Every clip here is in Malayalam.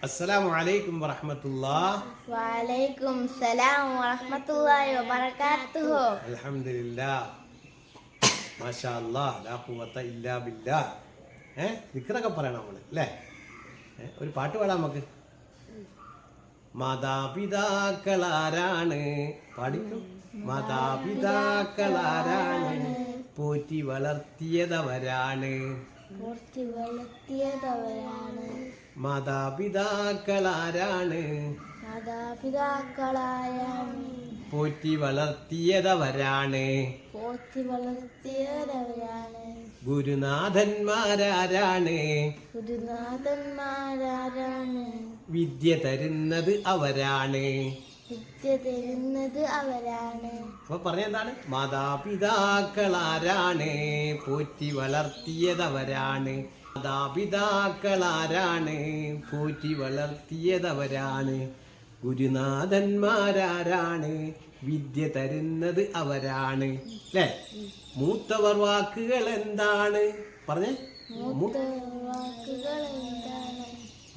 അസ്സലാമു അലൈക്കും വറഹ്മത്തുള്ളാഹി. വഅലൈക്കും സലാം വറഹ്മത്തുള്ളാഹി വബറകാതുഹു. അൽഹംദുലില്ലാഹ് മാഷാ അല്ലാഹ് ലാ ഖുവത ഇല്ലാ ബില്ലാഹ്. ദിക്റൊക്കെ പറയണം നമ്മൾ അല്ലേ? ഒരു പാട്ട് പാടാം നമുക്ക്. മാതാപിതാക്കളാരാണ്? പാടിക്കും. മാതാപിതാക്കളാരാണ്? പോറ്റി വളർത്തിയതവരാണ്. മാതാപിതാക്കളാരാണ്? പോറ്റി വളർത്തിയതവരാണ്. ഗുരുനാഥന്മാരാരാണ്? വിദ്യ തരുന്നത് അവരാണ്. അപ്പൊ പറഞ്ഞെന്താണ്? മാതാപിതാക്കളാരാണ്? പോറ്റി വളർത്തിയതവരാണ്. മാതാപിതാക്കളാരാണ്? പോറ്റി വളർത്തിയതവരാണ്. ഗുരുനാഥന്മാരാരാണ്? വിദ്യ തരുന്നത് അവരാണ്. അല്ലേ? മൂത്തവർ വാക്കുകൾ എന്താണ്? പറഞ്ഞേ.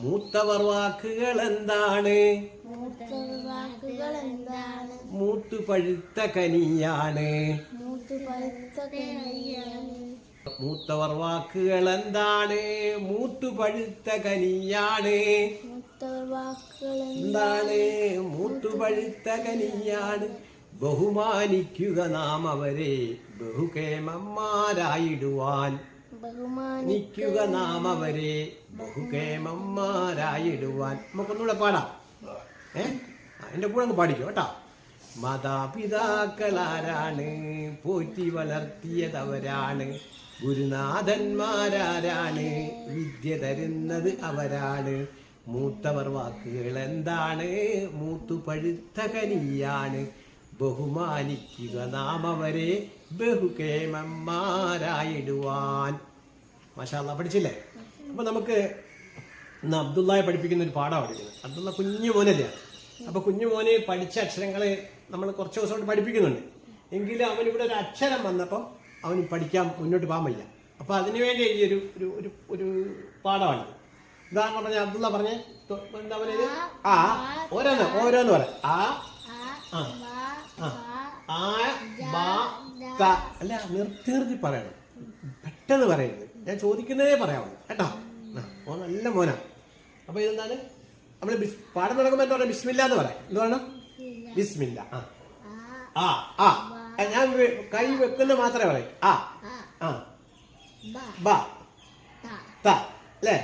മൂത്തവർ വാക്കുകൾ എന്താണ്? മൂത്തു പഴുത്ത കനിയാണ്. മൂത്തവർ വാക്കുകൾ എന്താണ്? മൂത്തു പഴുത്ത കനിയാണ്. എന്താണ്? മൂത്തു പഴുത്ത കനിയാണ്. ബഹുമാനിക്കുക നാം അവരെ ബഹുകേമന്മാരായിടുവാൻ. ബഹുമാനിക്കുക നാം അവരെ ബഹുകേമന്മാരായിടുവാൻ. നമുക്കൊന്നുകൂടെ പാടാം. എന്റെ കൂടെ അങ്ങ് പാടിക്കോ കേട്ടാ. മാതാപിതാക്കളാരാണ്? പോറ്റി വളർത്തിയതവരാണ്. ഗുരുനാഥന്മാരാരാണ്? വിദ്യ തരുന്നത് അവരാണ്. മൂത്തവർ വാക്കുകൾ എന്താണ്? മൂത്തു പഴുത്ത കനിയാണ്. ബഹുമാനിക്കുക നാം അവരെ ബഹുകേമന്മാരായിടുവാൻ. മാഷാ അല്ലാഹ്, പഠിച്ചില്ലേ? അപ്പൊ നമുക്ക് ഇന്ന് അബ്ദുള്ളയെ പഠിപ്പിക്കുന്ന ഒരു പാഠം പഠിക്കുന്നത്. അബ്ദുള്ള കുഞ്ഞു മോനല്ലേ? അപ്പൊ കുഞ്ഞു മോനെ പഠിച്ച അക്ഷരങ്ങളെ നമ്മൾ കുറച്ച് ദിവസം കൊണ്ട് പഠിപ്പിക്കുന്നുണ്ട്. എങ്കിലും അവനിവിടെ ഒരു അക്ഷരം വന്നപ്പോൾ അവന് പഠിക്കാൻ മുന്നോട്ട് പോകാൻ വയ്യ. അപ്പൊ അതിനുവേണ്ടി എഴുതിയൊരു ഒരു ഒരു ഒരു പാഠമാണ്. ഉദാഹരണം പറഞ്ഞ അബ്ദുള്ള പറഞ്ഞേ, എന്താ പറയുന്നത്? ആ ഓരോന്ന് പറയാം. അല്ല, നിർത്തി പറയണം, പെട്ടെന്ന് പറയരുത്. ഞാൻ ചോദിക്കുന്നതേ പറയാവുള്ളൂ കേട്ടോ. മോൻ നല്ല മോനാ. അപ്പൊ ഇതെന്താണ്? നമ്മള് പാഠം തുടങ്ങുമ്പോ എന്താ പറയാ? ബിസ്മില്ല എന്ന് പറയാം. എന്ത് പറയണം? ബിസ്മില്ല. ഞാൻ കൈ വെക്കുന്ന മാത്രമേ പറയൂ. ബ ത അല്ലേ?